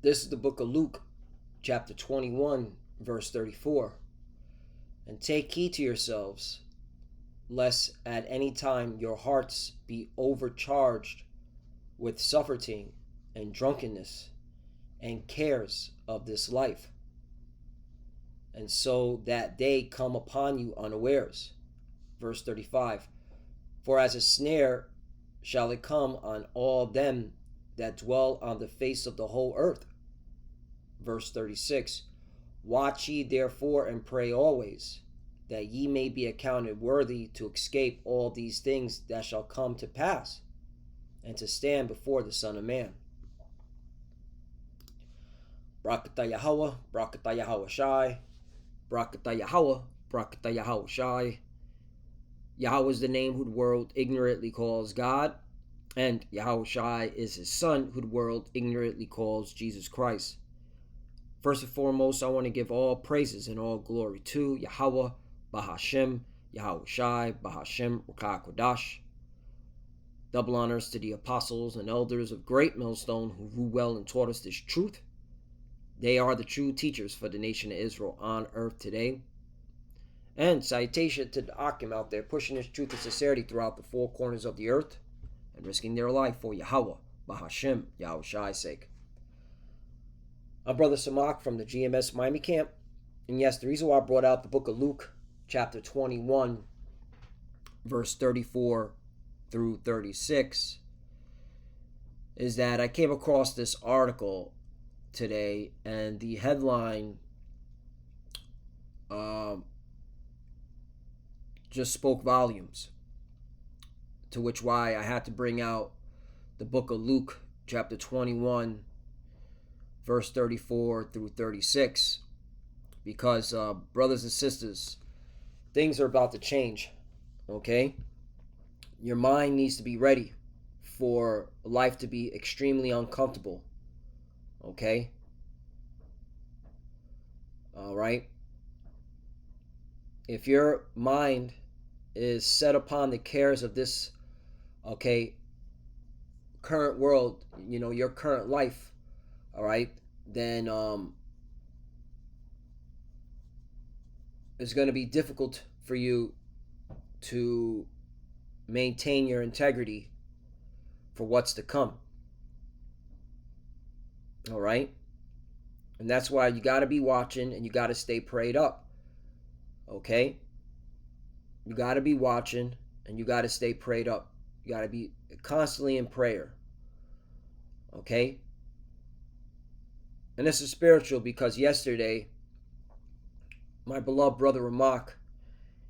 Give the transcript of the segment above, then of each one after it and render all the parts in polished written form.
This is the book of Luke, chapter 21, verse 34. And take heed to yourselves, lest at any time your hearts be overcharged with surfeiting and drunkenness and cares of this life, and so that day come upon you unawares. Verse 35. For as a snare shall it come on all them that dwell on the face of the whole earth. Verse 36. Watch ye therefore and pray always, that ye may be accounted worthy to escape all these things that shall come to pass, and to stand before the Son of Man. Brakata Yahweh, Brakata Yahweh Shai, Brakata Yahweh, Brakata Yahweh Shai. Yahweh is the name who the world ignorantly calls God, and Yahweh Shai is his son who the world ignorantly calls Jesus Christ. First and foremost, I want to give all praises and all glory to Yahweh, Bahashem, Yahweh Shai, Bahashem, Rakah Kodash. Double honors to the apostles and elders of Great Millstone who rule well and taught us this truth. They are the true teachers for the nation of Israel on earth today. And salutation to the Akim out there pushing this truth and sincerity throughout the four corners of the earth and risking their life for Yahweh, Bahashem, Yahweh Shai's sake. I'm Brother Samak from the GMS Miami camp. And yes, the reason why I brought out the book of Luke, chapter 21, verse 34 through 36, is that I came across this article today, and the headline just spoke volumes, to which why I had to bring out the book of Luke, chapter 21, verse 34 through 36, because brothers and sisters, things are about to change, okay? Your mind needs to be ready for life to be extremely uncomfortable, okay? All right? If your mind is set upon the cares of this, okay, current world, your current life, all right, then it's going to be difficult for you to maintain your integrity for what's to come. All right? And that's why you got to be watching and you got to stay prayed up. Okay? You got to be watching and you got to stay prayed up. You got to be constantly in prayer. Okay? And this is spiritual because yesterday, my beloved brother Ramak,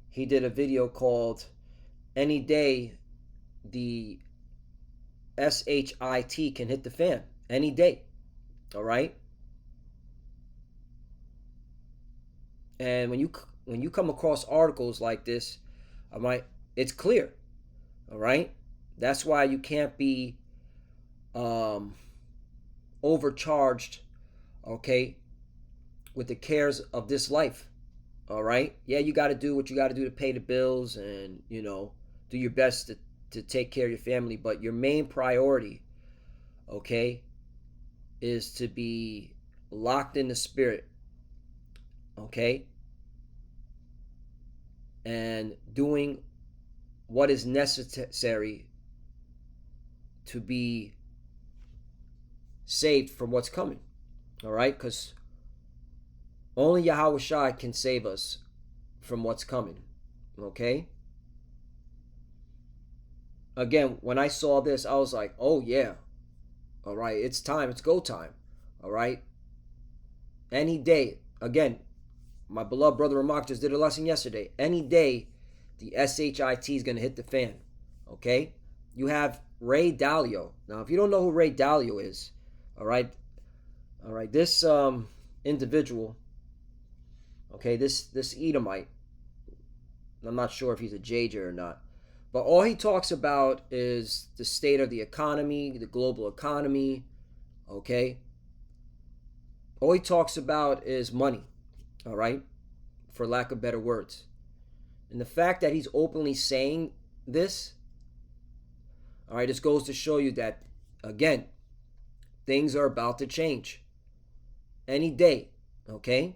he did a video called Any Day the SHIT Can Hit the Fan. Any day. All right? And when you come across articles like this, it's clear. All right? That's why you can't be overcharged, okay, with the cares of this life. All right? Yeah, you got to do what you got to do to pay the bills and, do your best to take care of your family, but your main priority, okay, is to be locked in the spirit, okay, and doing what is necessary to be saved from what's coming. All right? Because only Yahweh Shai can save us from what's coming. Okay? Again, when I saw this, I was like, oh yeah. All right, it's time. It's go time. All right? Any day. Again, my beloved brother Ramak just did a lesson yesterday. Any day, the SHIT is going to hit the fan. Okay? You have Ray Dalio. Now, if you don't know who Ray Dalio is, all right, this individual, okay, this Edomite, I'm not sure if he's a JJ or not, but all he talks about is the state of the economy, the global economy, okay? All he talks about is money, all right, for lack of better words. And the fact that he's openly saying this, all right, this goes to show you that, again, things are about to change. any day, okay?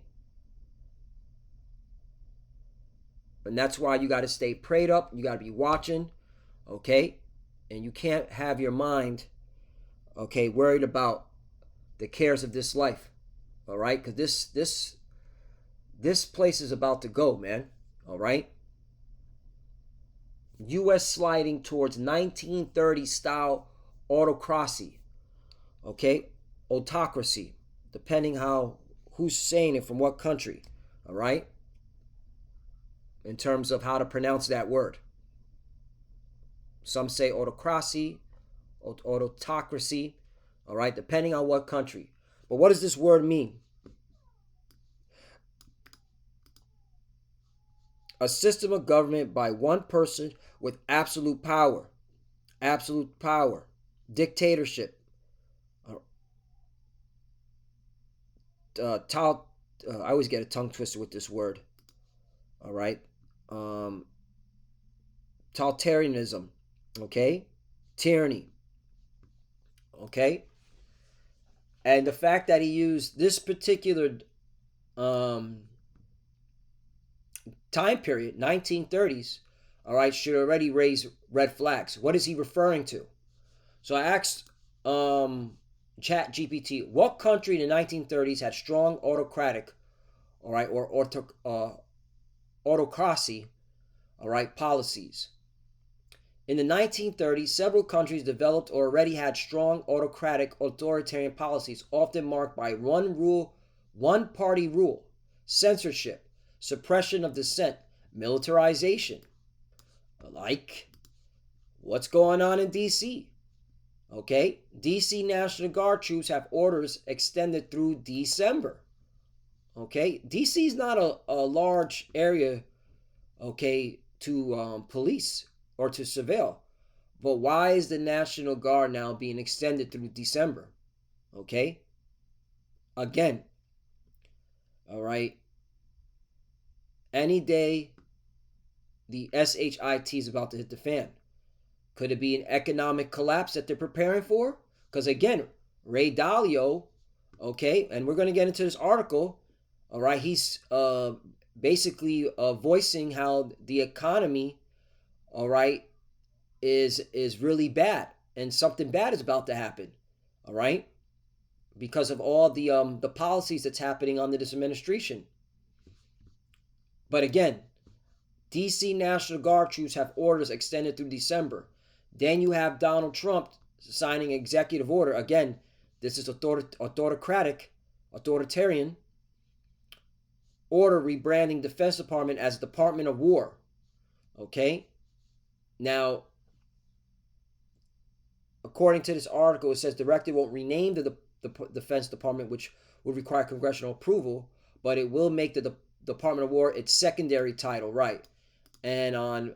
And that's why you got to stay prayed up. You got to be watching, okay? And you can't have your mind, okay, worried about the cares of this life, all right? Because this place is about to go, man, all right? U.S. sliding towards 1930s style autocracy, okay? Autocracy, depending who's saying it from what country, all right? In terms of how to pronounce that word. Some say autocracy, autocracy, all right, depending on what country. But what does this word mean? A system of government by one person with absolute power. Absolute power. Dictatorship. I always get a tongue twister with this word. All right. Totalitarianism. Okay. Tyranny. Okay. And the fact that he used this particular time period, 1930s, all right, should already raise red flags. What is he referring to? So I asked Chat GPT, what country in the 1930s had strong autocratic, all right, or autocracy, all right, policies? In the 1930s, several countries developed or already had strong autocratic authoritarian policies, often marked by one party rule, censorship, suppression of dissent, militarization. Like what's going on in DC? Okay, DC National Guard troops have orders extended through December. Okay, DC is not a large area, okay, to police or to surveil. But why is the National Guard now being extended through December? Okay, again, all right, any day the SHIT is about to hit the fan. Could it be an economic collapse that they're preparing for? Because again, Ray Dalio, okay, and we're going to get into this article, all right, he's basically voicing how the economy, all right, is really bad and something bad is about to happen, all right, because of all the policies that's happening under this administration. But again, DC National Guard troops have orders extended through December. Then you have Donald Trump signing executive order. Again, this is authoritarian order rebranding Defense Department as Department of War. Okay? Now, according to this article, it says directive won't rename the Defense Department, which would require congressional approval, but it will make the Department of War its secondary title, right? And on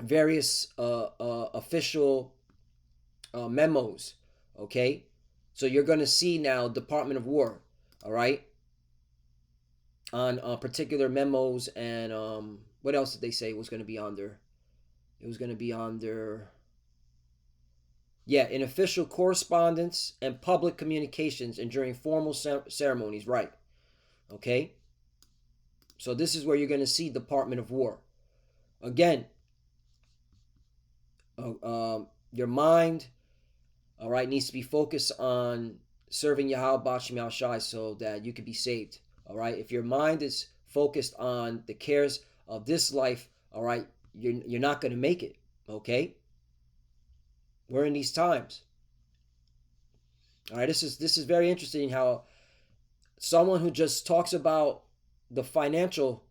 various official memos, okay? So you're going to see now Department of War, all right? On particular memos and what else did they say was going to be on there? It was going to be on their, yeah, in official correspondence and public communications and during formal ceremonies, right? Okay? So this is where you're going to see Department of War. Again, your mind, all right, needs to be focused on serving Yahweh B'Shem Yahushai so that you can be saved. All right, if your mind is focused on the cares of this life, all right, you're not going to make it. Okay, we're in these times. All right, this is very interesting how someone who just talks about the financial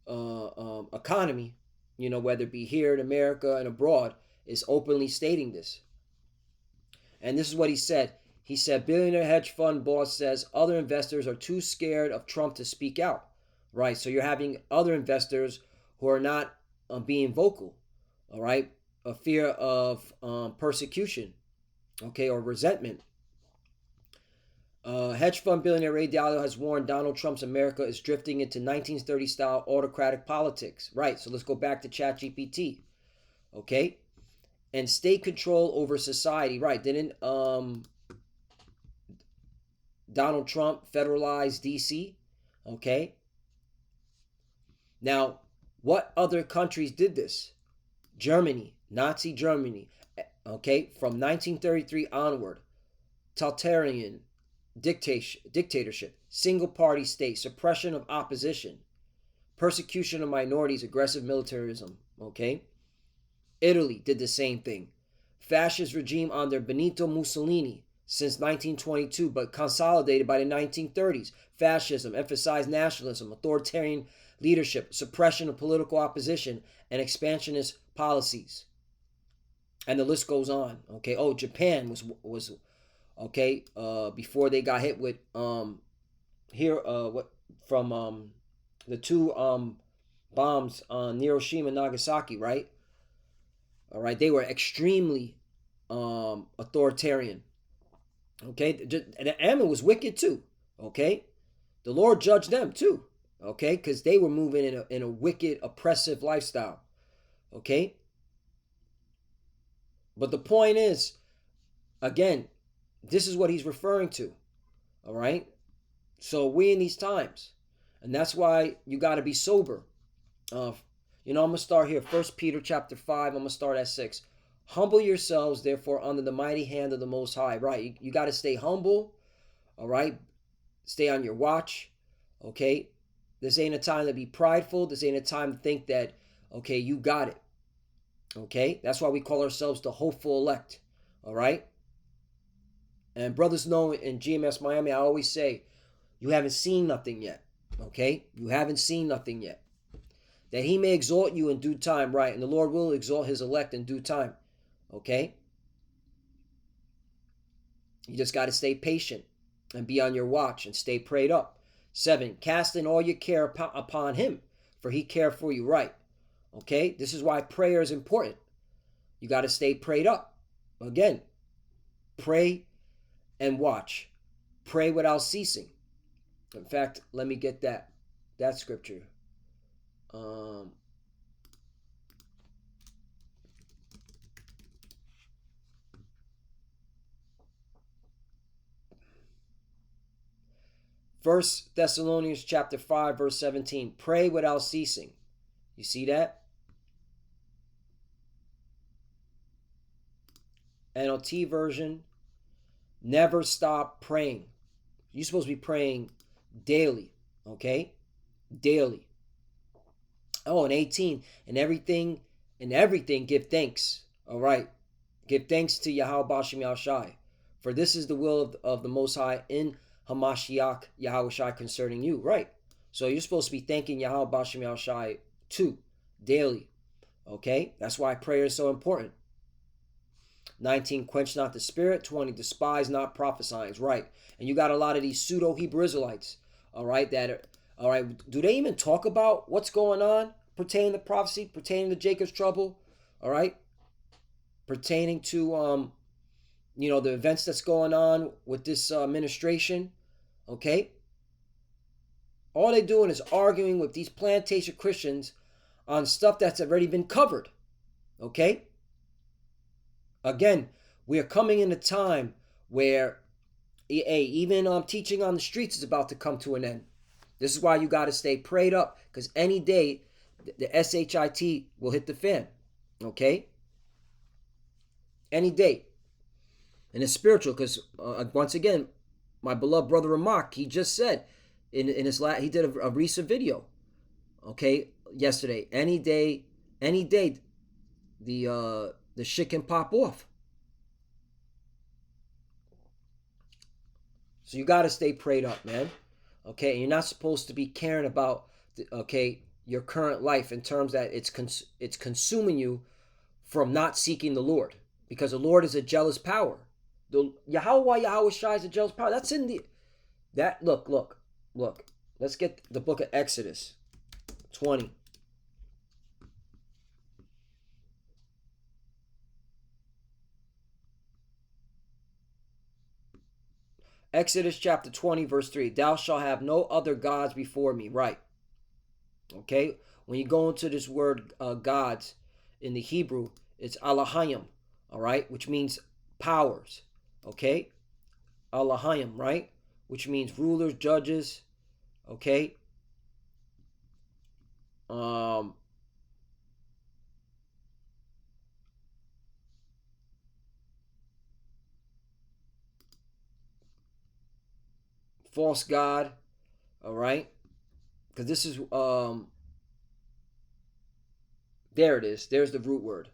economy, you know, whether it be here in America and abroad, is openly stating this. And this is what he said. He said, billionaire hedge fund boss says other investors are too scared of Trump to speak out. Right, so you're having other investors who are not being vocal, all right, a fear of persecution, okay, or resentment. Hedge fund billionaire Ray Dalio has warned Donald Trump's America is drifting into 1930s style autocratic politics. Right, so let's go back to ChatGPT. Okay, and state control over society. Right, didn't Donald Trump federalized DC. Okay. Now, what other countries did this? Germany, Nazi Germany. Okay, from 1933 onward, totalitarian dictatorship, single party state, suppression of opposition, persecution of minorities, aggressive militarism. Okay. Italy did the same thing. Fascist regime under Benito Mussolini since 1922, but consolidated by the 1930s. Fascism emphasized nationalism, authoritarian leadership, suppression of political opposition, and expansionist policies. And the list goes on. Okay. Oh, Japan was okay. Before they got hit with what from the two bombs on Hiroshima and Nagasaki, right? All right, they were extremely authoritarian. Okay, and Ammon was wicked too. Okay, the Lord judged them too. Okay, because they were moving in a wicked, oppressive lifestyle. Okay, but the point is, again, this is what he's referring to. All right, so we in these times, and that's why you got to be sober. I'm gonna start here. 1 Peter chapter 5. I'm gonna start at 6. Humble yourselves, therefore, under the mighty hand of the Most High. Right, you got to stay humble. All right, stay on your watch. Okay, this ain't a time to be prideful. This ain't a time to think that okay, you got it. Okay, that's why we call ourselves the hopeful elect. All right, and brothers know in GMS Miami, I always say, you haven't seen nothing yet. Okay, you haven't seen nothing yet. That he may exalt you in due time, right? And the Lord will exalt his elect in due time. Okay? You just got to stay patient and be on your watch and stay prayed up. 7, casting all your care upon him, for he cared for you, right? Okay? This is why prayer is important. You got to stay prayed up. Again, pray and watch. Pray without ceasing. In fact, let me get that scripture. 1 Thessalonians chapter 5, verse 17. Pray without ceasing. You see that? NLT version. Never stop praying. You're supposed to be praying daily. Okay? Daily. Oh, and 18. And everything give thanks. All right. Give thanks to Yahweh Bashem Yahushai. For this is the will of the Most High in Hamashiach Yahushai concerning you. Right. So you're supposed to be thanking Yahweh Bashem Yahushai too. Daily. Okay. That's why prayer is so important. 19, quench not the spirit. 20, despise not prophesying. Right. And you got a lot of these pseudo Hebrew Israelites. All right. That are, all right. Do they even talk about what's going on pertaining to prophecy, pertaining to Jacob's trouble? All right. Pertaining to the events that's going on with this administration. Okay. All they're doing is arguing with these plantation Christians on stuff that's already been covered. Okay. Again, we are coming in a time where even teaching on the streets is about to come to an end. This is why you got to stay prayed up, because any day the SHIT will hit the fan. Okay? Any day. And it's spiritual, because once again, my beloved brother Ramak, he just said in his he did a recent video. Okay, yesterday. Any day, the shit can pop off. So you got to stay prayed up, man. Okay, and you're not supposed to be caring about your current life in terms that it's consuming you from not seeking the Lord, because the Lord is a jealous power. The Yahweh Shai is a jealous power. That's in look. Let's get the book of Exodus 20. Exodus chapter 20, verse 3. Thou shalt have no other gods before me. Right. Okay. When you go into this word gods in the Hebrew, it's Alahayim. All right. Which means powers. Okay. Alahayim. Right. which means rulers, judges. Okay. False god. All right, because this is there it is. There's the root word.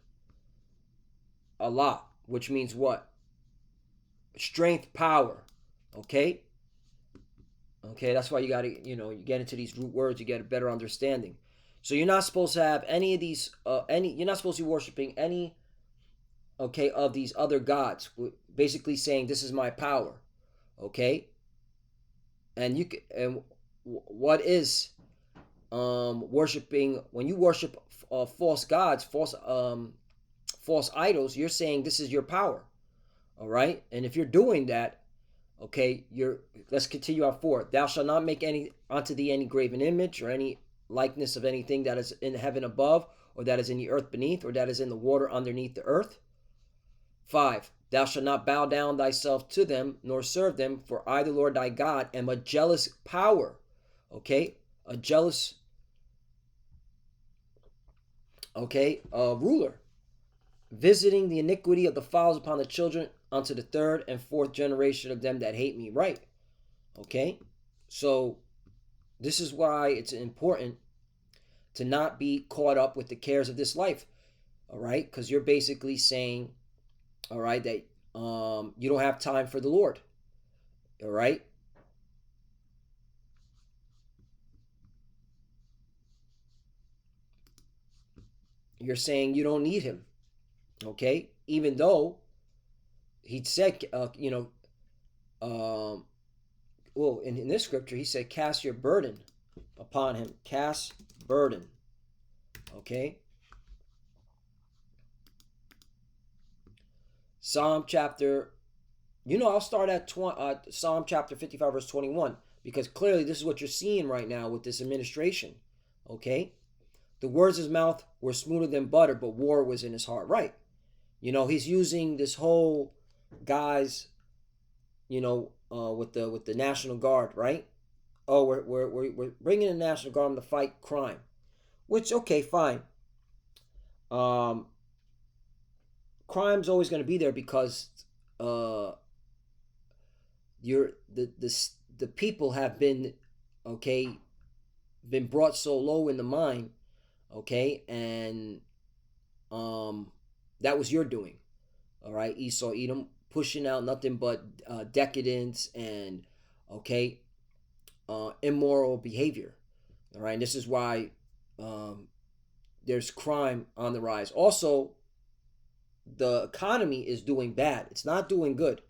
Allah, which means what? Strength, power. Okay. Okay, that's why you got to, you get into these root words, you get a better understanding. So you're not supposed to have any of these, you're not supposed to be worshiping any, okay, of these other gods. Basically saying this is my power, okay. And what is worshiping? When you worship false gods, false idols, you're saying this is your power, all right. And if you're doing that, okay, let's continue on forward. Thou shalt not make any unto thee any graven image or any likeness of anything that is in heaven above, or that is in the earth beneath, or that is in the water underneath the earth. 5. Thou shalt not bow down thyself to them, nor serve them, for I, the Lord thy God, am a jealous power. Okay, a jealous, okay, ruler, visiting the iniquity of the fathers upon the children unto the third and fourth generation of them that hate me. Right. Okay. So this is why it's important to not be caught up with the cares of this life. All right. Because you're basically saying, all right, that you don't have time for the Lord. All right. You're saying you don't need him. Okay. Even though he said, well, in this scripture, he said, cast your burden upon him. Cast burden. Okay. Psalm chapter, I'll start at Psalm chapter 55, verse 21, because clearly this is what you're seeing right now with this administration. Okay. The words of his mouth were smoother than butter, but war was in his heart. Right. He's using this whole guys, with the National Guard, right? Oh, we're bringing the National Guard to fight crime, which, okay, fine. Crime's always going to be there because the people have been, okay, been brought so low in the mind, okay, and that was your doing, all right. Esau, Edom, pushing out nothing but decadence and, okay, immoral behavior, all right. And this is why there's crime on the rise. Also, the economy is doing bad. It's not doing good,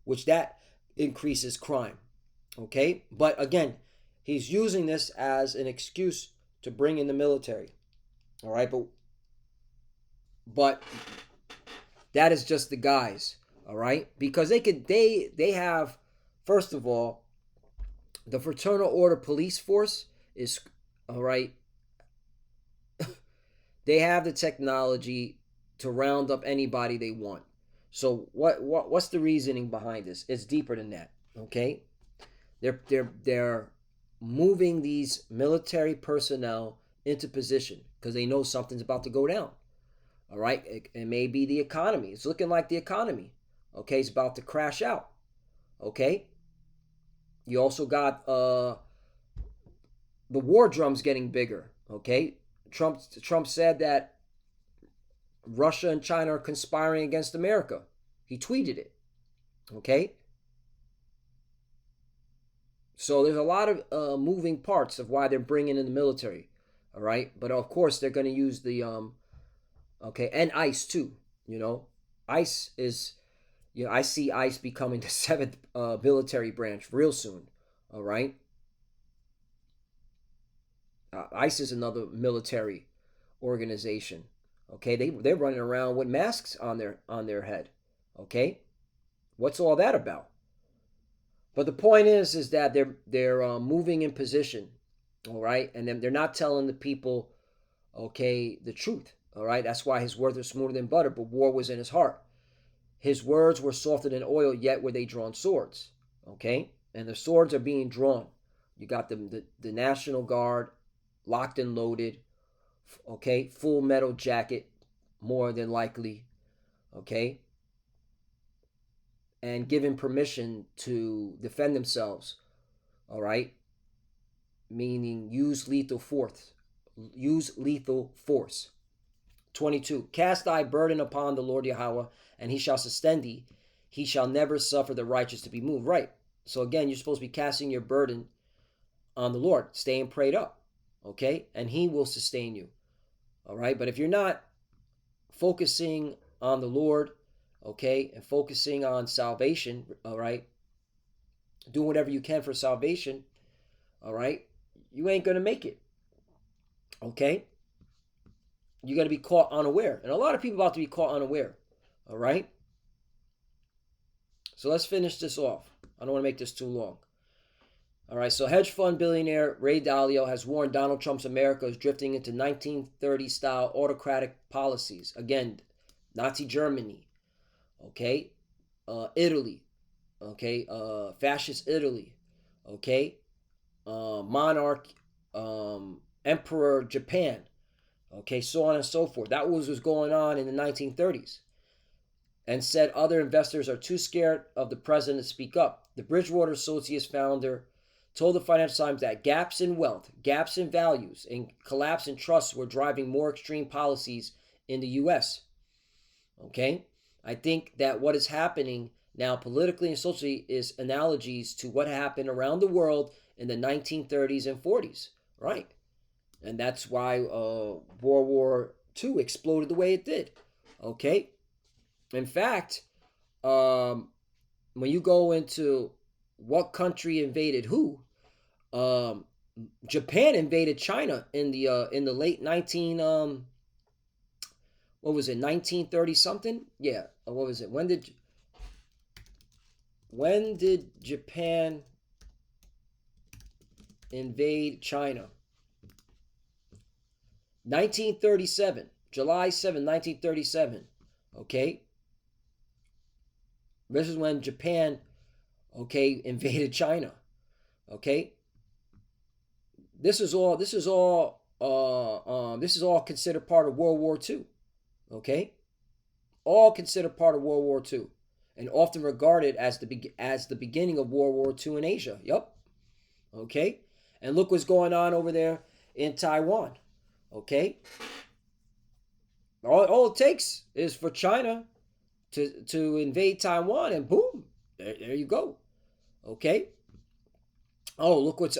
which that increases crime, okay. But again, he's using this as an excuse to bring in the military, all right. But that is just the guys, all right, because they have, first of all, the Fraternal Order Police Force is, all right, they have the technology to round up anybody they want. So what's the reasoning behind this? It's deeper than that, okay. They're moving these military personnel into position because they know something's about to go down. All right, it may be the economy. It's looking like the economy, okay, it's about to crash out. Okay, you also got the war drums getting bigger. Okay, Trump said that Russia and China are conspiring against America. He tweeted it. Okay, so there's a lot of moving parts of why they're bringing in the military. All right, but of course they're going to use the okay, and ICE too. ICE is, I see ICE becoming the 7th military branch real soon. All right, ICE is another military organization. Okay, they're running around with masks on their head. Okay, what's all that about? But the point is that they're moving in position. All right, and then they're not telling the people, okay, the truth. All right, that's why his words are smoother than butter, but war was in his heart. His words were softer than oil, yet were they drawn swords. Okay, and the swords are being drawn. You got the National Guard locked and loaded, okay, full metal jacket, more than likely, okay, and given permission to defend themselves, all right, meaning use lethal force. Use lethal force. 22. Cast thy burden upon the Lord Yahweh, and he shall sustain thee. He shall never suffer the righteous to be moved. Right. So again, you're supposed to be casting your burden on the Lord, staying prayed up, okay? And he will sustain you, all right? But if you're not focusing on the Lord, okay, and focusing on salvation, all right, doing whatever you can for salvation, all right, you ain't going to make it, okay? You're going to be caught unaware. And a lot of people about to be caught unaware, all right? So let's finish this off. I don't want to make this too long. All right, so hedge fund billionaire Ray Dalio has warned Donald Trump's America is drifting into 1930s style autocratic policies. Again, Nazi Germany, okay, Italy, okay, fascist Italy, okay, monarch, emperor Japan, okay, so on and so forth. That was going on in the 1930s. And said other investors are too scared of the president to speak up. The Bridgewater Associates founder told the Financial Times that gaps in wealth, gaps in values, and collapse in trusts were driving more extreme policies in the U.S. Okay? I think that what is happening now politically and socially is analogies to what happened around the world in the 1930s and 40s, right? And that's why World War II exploded the way it did, okay? In fact, when you go into what country invaded who, Japan invaded China in the late 1930 something? Yeah, what was it? When did Japan invade China? 1937, July 7, 1937. Okay? This is when Japan, okay, invaded China. Okay? This is all considered part of World War II. Okay? All considered part of World War II, and often regarded as the beginning of World War II in Asia. Yup. Okay? And look what's going on over there in Taiwan. Okay? All it takes is for China to invade Taiwan, and boom, there you go. Okay? Oh, look what's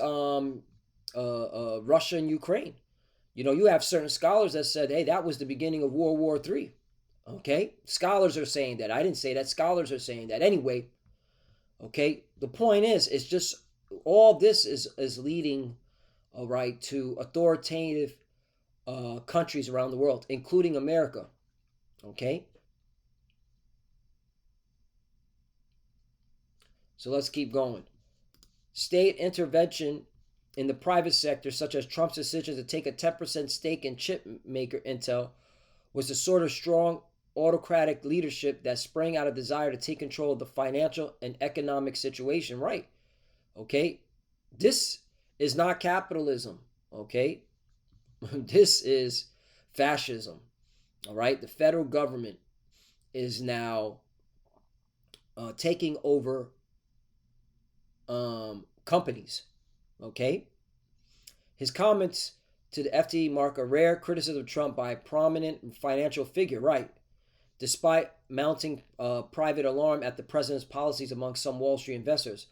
Russia and Ukraine. You know, you have certain scholars that said, hey, that was the beginning of World War III. Okay? Scholars are saying that. I didn't say that. Scholars are saying that. Anyway, okay? The point is, it's just all this is leading, all right, to authoritative countries around the world, including America. Okay? So let's keep going. State intervention in the private sector, such as Trump's decision to take a 10% stake in chip maker InTo, was the sort of strong autocratic leadership that sprang out of desire to take control of the financial and economic situation. Right. Okay. This is not capitalism. Okay. This is fascism. All right. The federal government is now taking over companies. Okay. His comments to the FT mark a rare criticism of Trump by a prominent financial figure, right? Despite mounting private alarm at the president's policies among some Wall Street investors.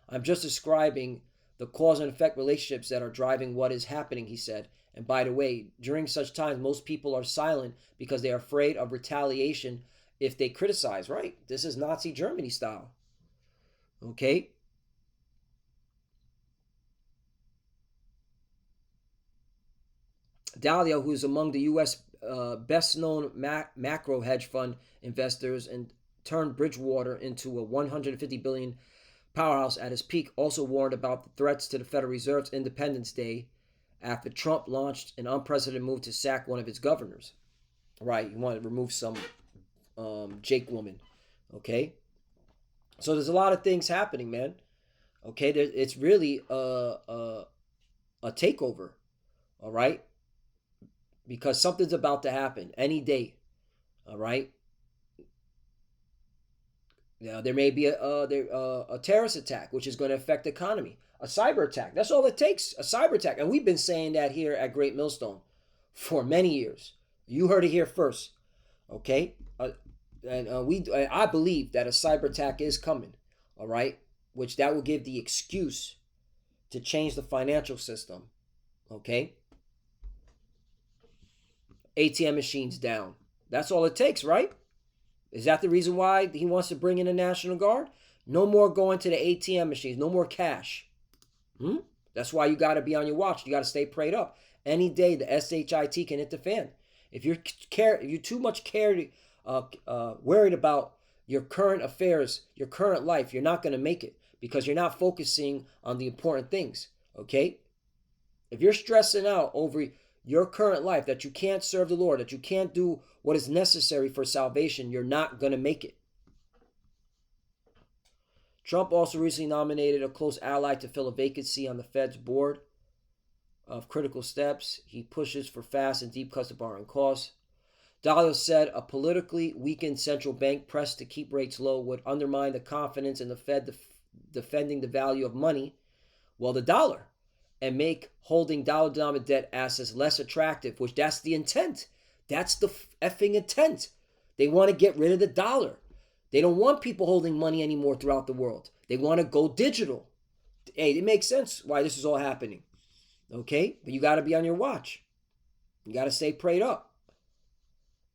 I'm just describing the cause and effect relationships that are driving what is happening, he said. And by the way, during such times, most people are silent because they are afraid of retaliation if they criticize, right? This is Nazi Germany style. Okay? Dalio, who is among the U.S. Best-known macro hedge fund investors and turned Bridgewater into a $150 billion powerhouse at his peak, also warned about the threats to the Federal Reserve's Independence Day after Trump launched an unprecedented move to sack one of its governors. Right, you want to remove some Jake woman. Okay? So there's a lot of things happening, man. Okay, it's really a takeover. All right, because something's about to happen any day. All right. Now, there may be a terrorist attack, which is going to affect the economy. A cyber attack. That's all it takes. A cyber attack. And we've been saying that here at Great Millstone for many years. You heard it here first. Okay? I believe that a cyber attack is coming. All right? Which that will give the excuse to change the financial system. Okay? ATM machines down. That's all it takes, right? Is that the reason why he wants to bring in the National Guard? No more going to the ATM machines. No more cash. That's why you got to be on your watch. You got to stay prayed up. Any day the SHIT can hit the fan. If you're too much worried about your current affairs, your current life, you're not going to make it because you're not focusing on the important things. Okay? If you're stressing out over your current life, that you can't serve the Lord, that you can't do what is necessary for salvation, you're not going to make it. Trump also recently nominated a close ally to fill a vacancy on the Fed's board of critical steps. He pushes for fast and deep cuts of borrowing costs. Dalio said a politically weakened central bank pressed to keep rates low would undermine the confidence in the Fed defending the value of money, well, the dollar, and make holding dollar-denominated debt assets less attractive, which that's the intent. That's the effing intent. They want to get rid of the dollar. They don't want people holding money anymore throughout the world. They want to go digital. Hey, it makes sense why this is all happening. Okay? But you got to be on your watch. You got to stay prayed up.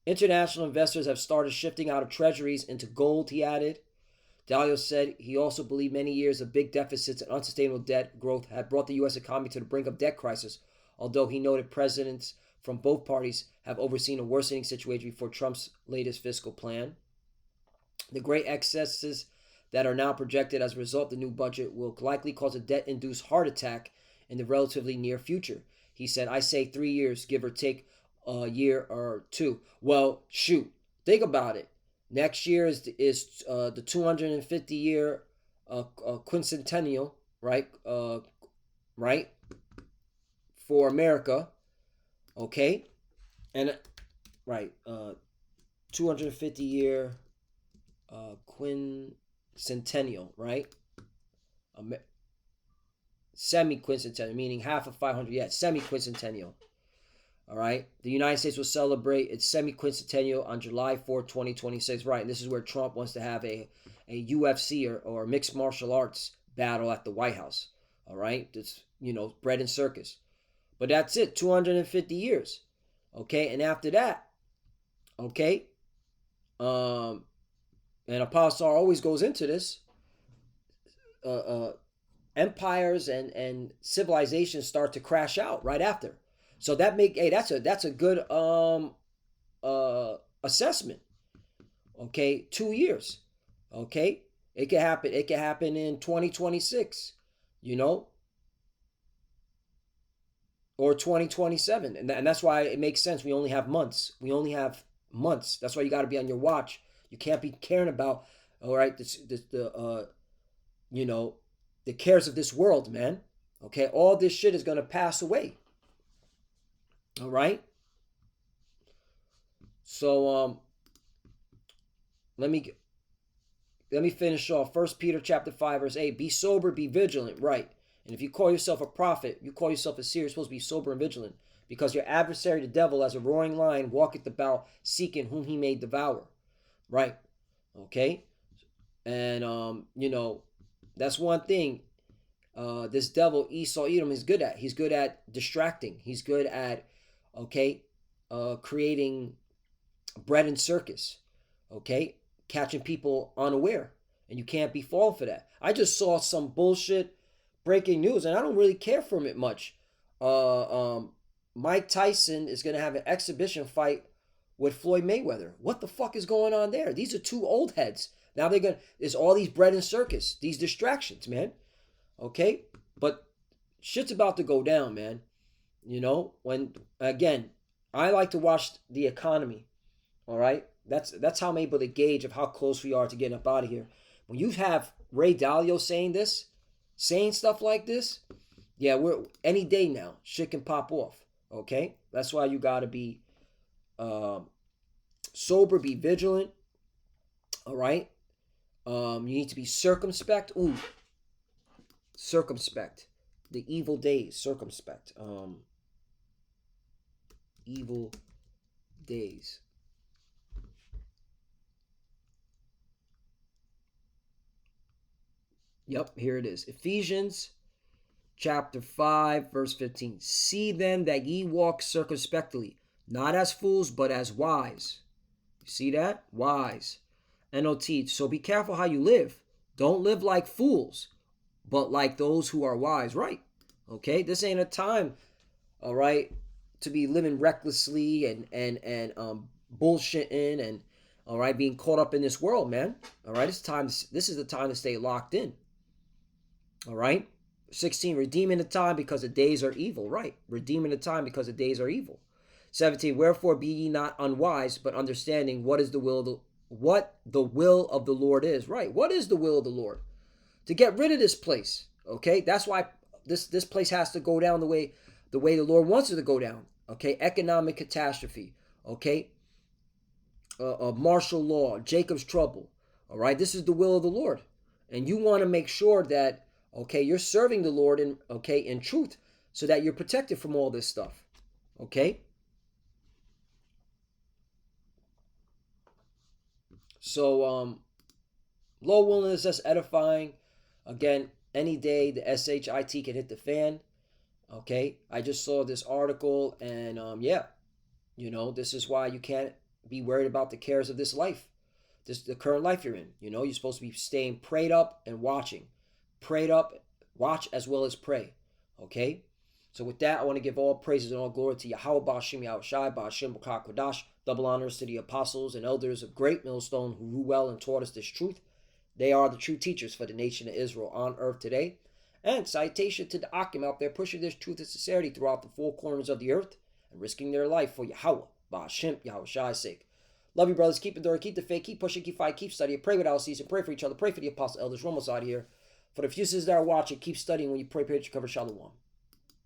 International investors have started shifting out of treasuries into gold, he added. Dalio said he also believed many years of big deficits and unsustainable debt growth had brought the U.S. economy to the brink of debt crisis, although he noted presidents from both parties have overseen a worsening situation before Trump's latest fiscal plan. The great excesses that are now projected as a result of the new budget will likely cause a debt-induced heart attack in the relatively near future. He said, I say 3 years, give or take a year or two. Well, shoot, think about it. Next year is the 250-year quincentennial, right? Right, for America, okay, and right, 250-year quincentennial, right? Semi-quincentennial, meaning half of 500. Yeah, semi-quincentennial. All right. The United States will celebrate its semi-quincentennial on July 4, 2026. Right. And this is where Trump wants to have a UFC or mixed martial arts battle at the White House. All right. It's, bread and circus. But that's it. 250 years. Okay. And after that, okay. And Apostle always goes into this. Empires and civilizations start to crash out right after. So that's a good assessment. Okay, 2 years. Okay, it could happen. It could happen in 2026. Or 2027, and that's why it makes sense. We only have months. That's why you got to be on your watch. You can't be caring about the cares of this world, man. Okay, all this shit is gonna pass away. All right. So let me finish off. 1 Peter chapter 5 verse 8. Be sober, be vigilant. Right. And if you call yourself a prophet, you call yourself a seer, you're supposed to be sober and vigilant, because your adversary, the devil, as a roaring lion, walketh about seeking whom he may devour. Right. Okay. And that's one thing. This devil Esau Edom is good at. He's good at distracting. He's good at creating bread and circus, catching people unaware, and you can't be falling for that. I just saw some bullshit breaking news, and I don't really care for it much. Mike Tyson is gonna have an exhibition fight with Floyd Mayweather. What the fuck is going on there? These are two old heads. Now there's all these bread and circus, these distractions, man. Okay, but shit's about to go down, man. When again, I like to watch the economy. All right, that's how I'm able to gauge of how close we are to getting up out of here. When you have Ray Dalio saying this, saying stuff like this, yeah, we're any day now, shit can pop off. Okay? That's why you gotta be sober, be vigilant. All right? You need to be circumspect. Ooh, circumspect. The evil days, circumspect. Evil days. Yep, here it is. Ephesians chapter 5, verse 15. See then that ye walk circumspectly, not as fools, but as wise. You see that? Wise. NOT. So be careful how you live. Don't live like fools, but like those who are wise. Right. Okay? This ain't a time, all right, to be living recklessly and bullshitting and all right, being caught up in this world, man. All right, this is the time to stay locked in. All right. 16, redeeming the time because the days are evil. Right. Redeeming the time because the days are evil. 17, wherefore be ye not unwise, but understanding what the will of the Lord is. Right. What is the will of the Lord? To get rid of this place. Okay. That's why this place has to go down the way the Lord wants it to go down. Okay. Economic catastrophe. Okay. Martial law, Jacob's trouble. All right. This is the will of the Lord. And you want to make sure that, okay, you're serving the Lord in truth so that you're protected from all this stuff. Okay. So, Lord willing, is just edifying. Again, any day the SHIT can hit the fan. Okay. I just saw this article and, yeah, this is why you can't be worried about the cares of this life. The current life you're in. You're supposed to be staying prayed up and watching. Prayed up, watch as well as pray. Okay? So with that, I want to give all praises and all glory to Yahweh Ba'ashim Yahushai Ba'ashim B'Kah Kodash. Double honors to the apostles and elders of Great Millstone who grew well and taught us this truth. They are the true teachers for the nation of Israel on earth today. And citation to the Akim out there pushing this truth and sincerity throughout the four corners of the earth and risking their life for Yahweh Ba'ashim Yahushai's sake. Love you, brothers. Keep enduring, keep the faith, keep pushing, keep fighting, keep studying. Pray without ceasing. Pray for each other. Pray for the apostle elders. We're almost out of here. For the few sisters that are watching, keep studying when you pray. Pray to cover. Shalom.